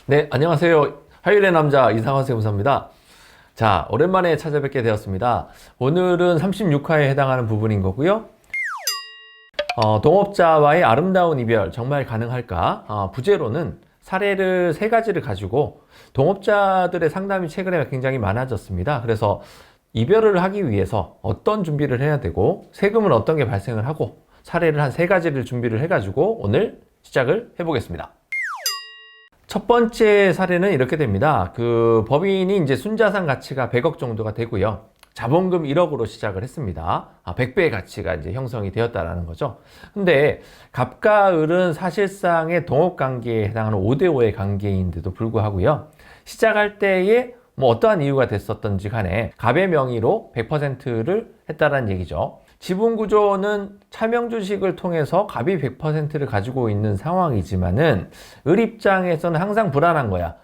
네, 안녕하세요. 화요일의 남자 이상화 세무사입니다. 자, 오랜만에 찾아뵙게 되었습니다. 오늘은 36화에 해당하는 부분인 거고요. 동업자와의 아름다운 이별 정말 가능할까? 부제로는 사례를 세 가지를 가지고 동업자들의 상담이 최근에 굉장히 많아졌습니다. 그래서 이별을 하기 위해서 어떤 준비를 해야 되고 세금은 어떤 게 발생을 하고 사례를 한 세 가지를 준비를 해가지고 오늘 시작을 해보겠습니다. 첫 번째 사례는 이렇게 됩니다. 법인이 이제 순자산 가치가 100억 정도가 되고요. 자본금 1억으로 시작을 했습니다. 100배의 가치가 이제 형성이 되었다라는 거죠. 근데 갑과 을은 사실상의 동업 관계에 해당하는 5대5의 관계인데도 불구하고요. 시작할 때에 뭐 어떠한 이유가 됐었던지 간에 갑의 명의로 100%를 했다라는 얘기죠. 지분 구조는 차명 주식을 통해서 갑이 100%를 가지고 있는 상황이지만은 을 입장에서는 항상 불안한 거야.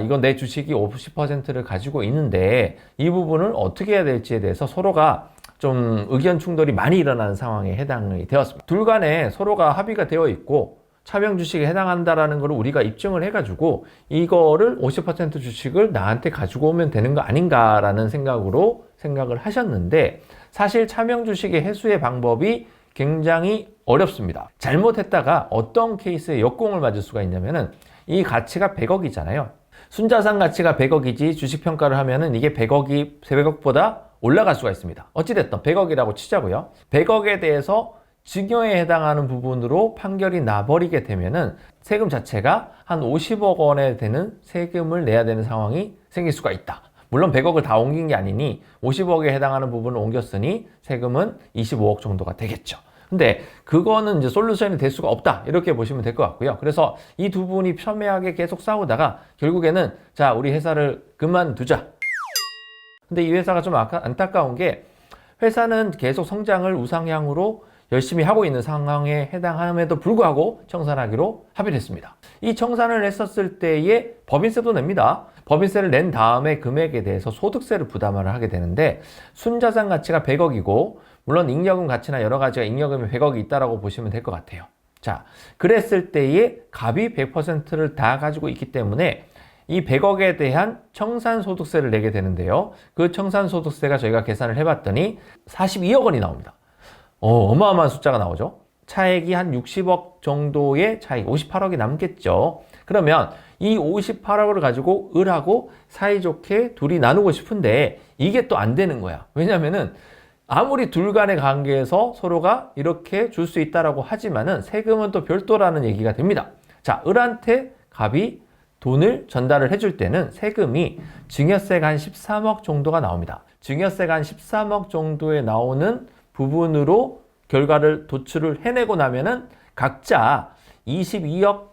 이건 내 주식이 50%를 가지고 있는데 이 부분을 어떻게 해야 될지에 대해서 서로가 좀 의견 충돌이 많이 일어나는 상황에 해당이 되었습니다. 둘 간에 서로가 합의가 되어 있고 차명 주식에 해당한다라는 걸 우리가 입증을 해가지고 이거를 50% 주식을 나한테 가지고 오면 되는 거 아닌가라는 생각을 하셨는데 사실 차명 주식의 회수의 방법이 굉장히 어렵습니다. 잘못했다가 어떤 케이스에 역공을 맞을 수가 있냐면은 이 가치가 100억이잖아요. 순자산 가치가 100억이지 주식 평가를 하면은 이게 100억보다 올라갈 수가 있습니다. 어찌됐든 100억이라고 치자고요. 100억에 대해서 증여에 해당하는 부분으로 판결이 나버리게 되면은 세금 자체가 한 50억 원에 되는 세금을 내야 되는 상황이 생길 수가 있다. 물론 100억을 다 옮긴 게 아니니 50억에 해당하는 부분을 옮겼으니 세금은 25억 정도가 되겠죠. 근데 그거는 이제 솔루션이 될 수가 없다. 이렇게 보시면 될 것 같고요. 그래서 이 두 분이 첨예하게 계속 싸우다가 결국에는 자, 우리 회사를 그만두자. 근데 이 회사가 좀 안타까운 게 회사는 계속 성장을 우상향으로 열심히 하고 있는 상황에 해당함에도 불구하고 청산하기로 합의를 했습니다. 이 청산을 했었을 때에 법인세도 냅니다. 법인세를 낸 다음에 금액에 대해서 소득세를 부담을 하게 되는데 순자산 가치가 100억이고 물론 잉여금 가치나 여러 가지가 잉여금이 100억이 있다라고 보시면 될 것 같아요. 자, 그랬을 때에 갑이 100%를 다 가지고 있기 때문에 이 100억에 대한 청산소득세를 내게 되는데요. 그 청산소득세가 저희가 계산을 해봤더니 42억 원이 나옵니다. 어마어마한 숫자가 나오죠. 차액이 한 60억 정도의 차익, 58억이 남겠죠. 그러면 이 58억을 가지고 을하고 사이좋게 둘이 나누고 싶은데 이게 또 안 되는 거야. 왜냐면은 아무리 둘 간의 관계에서 서로가 이렇게 줄 수 있다라고 하지만은 세금은 또 별도라는 얘기가 됩니다. 자, 을한테 갑이 돈을 전달을 해줄 때는 세금이 증여세가 한 13억 정도가 나옵니다. 증여세가 한 13억 정도에 나오는 부분으로 결과를 도출을 해내고 나면은 각자 22억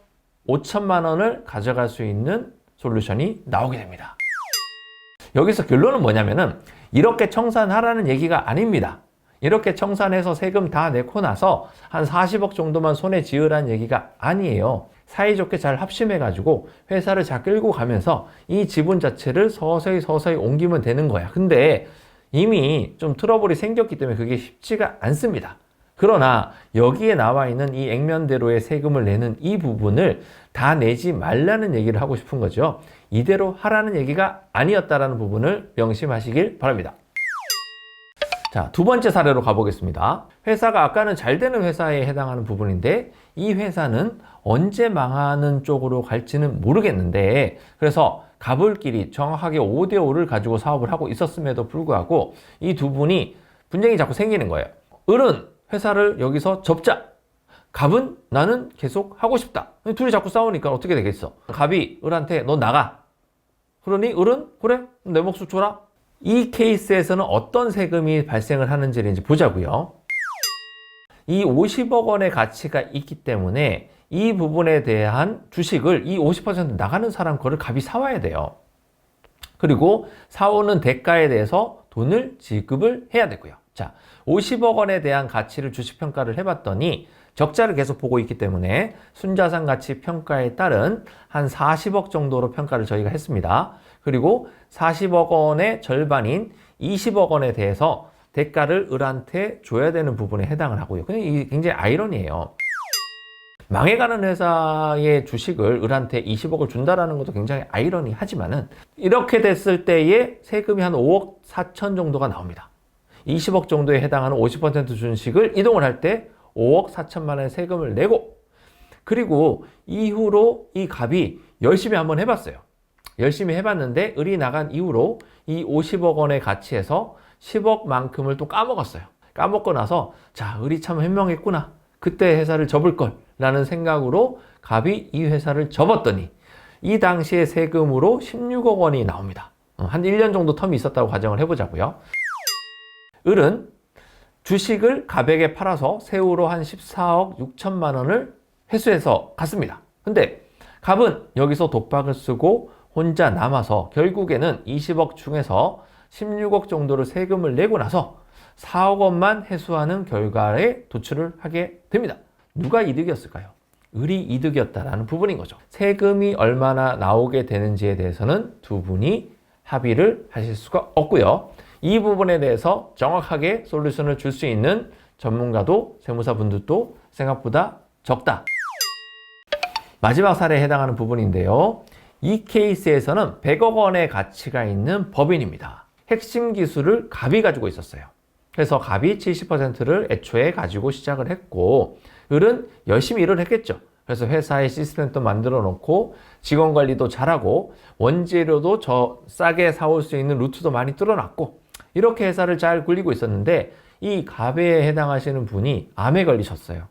5천만 원을 가져갈 수 있는 솔루션이 나오게 됩니다. 여기서 결론은 뭐냐면은 이렇게 청산하라는 얘기가 아닙니다. 이렇게 청산해서 세금 다 내고 나서 한 40억 정도만 손에 쥐으라는 얘기가 아니에요. 사이좋게 잘 합심해가지고 회사를 잘 끌고 가면서 이 지분 자체를 서서히 옮기면 되는 거야. 근데 이미 좀 트러블이 생겼기 때문에 그게 쉽지가 않습니다. 그러나 여기에 나와 있는 이 액면대로의 세금을 내는 이 부분을 다 내지 말라는 얘기를 하고 싶은 거죠. 이대로 하라는 얘기가 아니었다라는 부분을 명심하시길 바랍니다. 자, 두 번째 사례로 가보겠습니다. 회사가 아까는 잘 되는 회사에 해당하는 부분인데 이 회사는 언제 망하는 쪽으로 갈지는 모르겠는데 그래서 갑을끼리 정확하게 5대5를 가지고 사업을 하고 있었음에도 불구하고 이 두 분이 분쟁이 자꾸 생기는 거예요. 을은 회사를 여기서 접자. 갑은 나는 계속 하고 싶다. 둘이 자꾸 싸우니까 어떻게 되겠어? 갑이 을한테 너 나가. 그러니 을은 그래 내 몫을 줘라. 이 케이스에서는 어떤 세금이 발생을 하는지를 이제 보자고요. 이 50억 원의 가치가 있기 때문에 이 부분에 대한 주식을 이 50% 나가는 사람 거를 갑이 사와야 돼요. 그리고 사오는 대가에 대해서 돈을 지급을 해야 되고요. 자, 50억 원에 대한 가치를 주식 평가를 해봤더니 적자를 계속 보고 있기 때문에 순자산 가치 평가에 따른 한 40억 정도로 평가를 저희가 했습니다. 그리고 40억 원의 절반인 20억 원에 대해서 대가를 을한테 줘야 되는 부분에 해당을 하고요. 근데 이게 굉장히 아이러니해요. 망해가는 회사의 주식을 을한테 20억을 준다라는 것도 굉장히 아이러니하지만은 이렇게 됐을 때에 세금이 한 5억 4천 정도가 나옵니다. 20억 정도에 해당하는 50% 주식을 이동을 할 때 5억 4천만 원의 세금을 내고, 그리고 이후로 이 갑이 열심히 한번 해봤어요. 열심히 해봤는데 을이 나간 이후로 이 50억 원의 가치에서 10억만큼을 또 까먹었어요. 까먹고 나서 자, 을이 참 현명했구나, 그때 회사를 접을 걸 라는 생각으로 갑이 이 회사를 접었더니 이 당시에 세금으로 16억 원이 나옵니다. 한 1년 정도 텀이 있었다고 가정을 해보자고요. 을은 주식을 갑에게 팔아서 세후로 한 14억 6천만 원을 회수해서 갔습니다. 근데 갑은 여기서 독박을 쓰고 혼자 남아서 결국에는 20억 중에서 16억 정도를 세금을 내고 나서 4억 원만 회수하는 결과에 도출을 하게 됩니다. 누가 이득이었을까요? 을이 이득이었다라는 부분인 거죠. 세금이 얼마나 나오게 되는지에 대해서는 두 분이 합의를 하실 수가 없고요. 이 부분에 대해서 정확하게 솔루션을 줄 수 있는 전문가도 세무사 분들도 생각보다 적다. 마지막 사례에 해당하는 부분인데요. 이 케이스에서는 100억 원의 가치가 있는 법인입니다. 핵심 기술을 갑이 가지고 있었어요. 그래서 갑이 70%를 애초에 가지고 시작을 했고, 을은 열심히 일을 했겠죠. 그래서 회사의 시스템도 만들어 놓고 직원 관리도 잘하고 원재료도 싸게 사올 수 있는 루트도 많이 뚫어놨고 이렇게 회사를 잘 굴리고 있었는데, 이 갑에 해당하시는 분이 암에 걸리셨어요.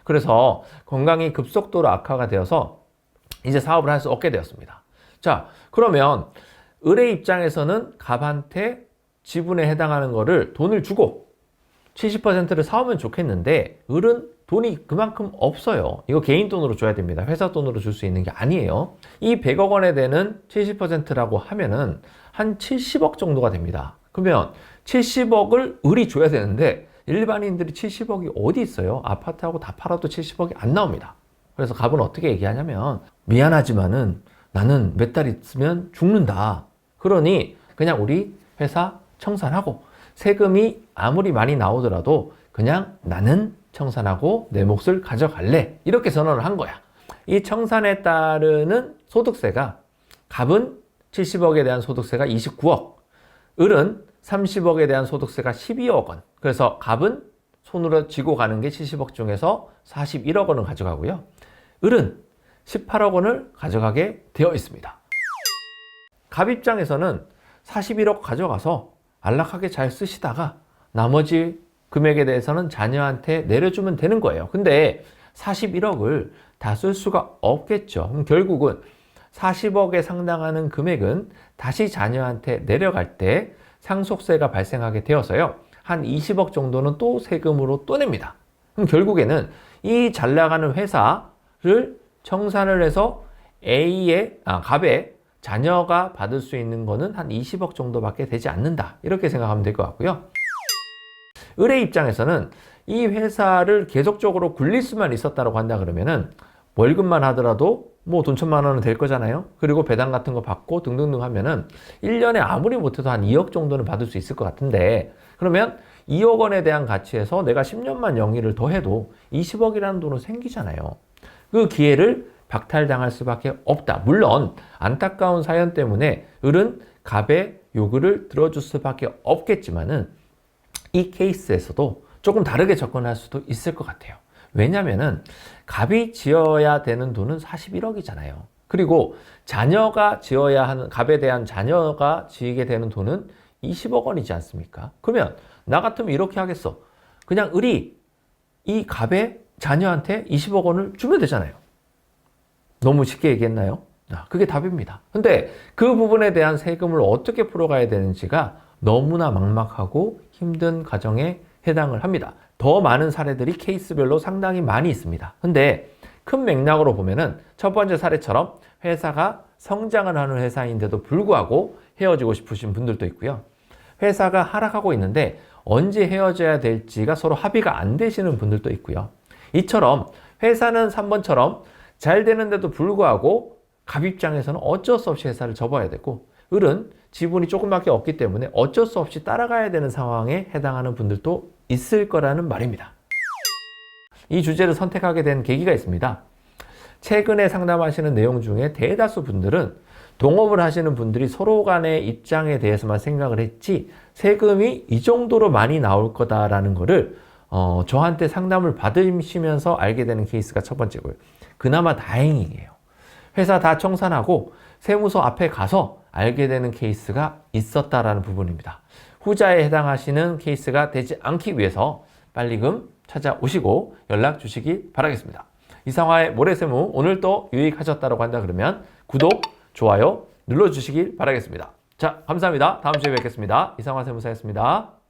그래서 건강이 급속도로 악화가 되어서 이제 사업을 할 수 없게 되었습니다. 자, 그러면 을의 입장에서는 갑한테 지분에 해당하는 거를 돈을 주고 70%를 사오면 좋겠는데, 을은 돈이 그만큼 없어요. 이거 개인 돈으로 줘야 됩니다. 회사 돈으로 줄 수 있는 게 아니에요. 이 100억 원에 되는 70%라고 하면은 한 70억 정도가 됩니다. 그러면 70억을 을이 줘야 되는데 일반인들이 70억이 어디 있어요? 아파트하고 다 팔아도 70억이 안 나옵니다. 그래서 갑은 어떻게 얘기하냐면, 미안하지만은 나는 몇 달 있으면 죽는다. 그러니 그냥 우리 회사 청산하고 세금이 아무리 많이 나오더라도 그냥 나는 청산하고 내 몫을 가져갈래. 이렇게 선언을 한 거야. 이 청산에 따르는 소득세가, 갑은 70억에 대한 소득세가 29억, 을은 30억에 대한 소득세가 12억 원. 그래서 갑은 손으로 쥐고 가는 게 70억 중에서 41억 원을 가져가고요. 을은 18억 원을 가져가게 되어 있습니다. 갑 입장에서는 41억 가져가서 안락하게 잘 쓰시다가 나머지 금액에 대해서는 자녀한테 내려주면 되는 거예요. 근데 41억을 다 쓸 수가 없겠죠. 그럼 결국은 40억에 상당하는 금액은 다시 자녀한테 내려갈 때 상속세가 발생하게 되어서요. 한 20억 정도는 또 세금으로 또 냅니다. 그럼 결국에는 이 잘 나가는 회사를 청산을 해서 갑의 자녀가 받을 수 있는 거는 한 20억 정도밖에 되지 않는다. 이렇게 생각하면 될 것 같고요. 을의 입장에서는 이 회사를 계속적으로 굴릴 수만 있었다고 한다 그러면은 월급만 하더라도 뭐 돈 1,000만 원은 될 거잖아요. 그리고 배당 같은 거 받고 등등등 하면은 1년에 아무리 못해도 한 2억 정도는 받을 수 있을 것 같은데, 그러면 2억 원에 대한 가치에서 내가 10년만 영위를 더 해도 20억이라는 돈은 생기잖아요. 그 기회를 박탈당할 수밖에 없다. 물론 안타까운 사연 때문에 을은 갑의 요구를 들어줄 수밖에 없겠지만은 이 케이스에서도 조금 다르게 접근할 수도 있을 것 같아요. 왜냐면은 갑이 지어야 되는 돈은 41억이잖아요. 그리고 자녀가 지어야 하는, 갑에 대한 자녀가 지게 되는 돈은 20억 원이지 않습니까? 그러면 나 같으면 이렇게 하겠어. 그냥 을이 이 갑의 자녀한테 20억 원을 주면 되잖아요. 너무 쉽게 얘기했나요? 그게 답입니다. 근데 그 부분에 대한 세금을 어떻게 풀어가야 되는지가 너무나 막막하고 힘든 과정에 해당을 합니다. 더 많은 사례들이 케이스별로 상당히 많이 있습니다. 근데 큰 맥락으로 보면은 첫 번째 사례처럼 회사가 성장을 하는 회사인데도 불구하고 헤어지고 싶으신 분들도 있고요. 회사가 하락하고 있는데 언제 헤어져야 될지가 서로 합의가 안 되시는 분들도 있고요. 이처럼 회사는 3번처럼 잘 되는데도 불구하고 갑 입장에서는 어쩔 수 없이 회사를 접어야 되고, 을은 지분이 조금밖에 없기 때문에 어쩔 수 없이 따라가야 되는 상황에 해당하는 분들도 있을 거라는 말입니다. 이 주제를 선택하게 된 계기가 있습니다. 최근에 상담하시는 내용 중에 대다수 분들은 동업을 하시는 분들이 서로 간의 입장에 대해서만 생각을 했지 세금이 이 정도로 많이 나올 거다라는 거를 저한테 상담을 받으시면서 알게 되는 케이스가 첫 번째고요. 그나마 다행이에요. 회사 다 청산하고 세무서 앞에 가서 알게 되는 케이스가 있었다라는 부분입니다. 후자에 해당하시는 케이스가 되지 않기 위해서 빨리금 찾아오시고 연락 주시기 바라겠습니다. 이상화의 모래세무 오늘도 유익하셨다고 한다 그러면 구독, 좋아요 눌러주시길 바라겠습니다. 자, 감사합니다. 다음 주에 뵙겠습니다. 이상화 세무사였습니다.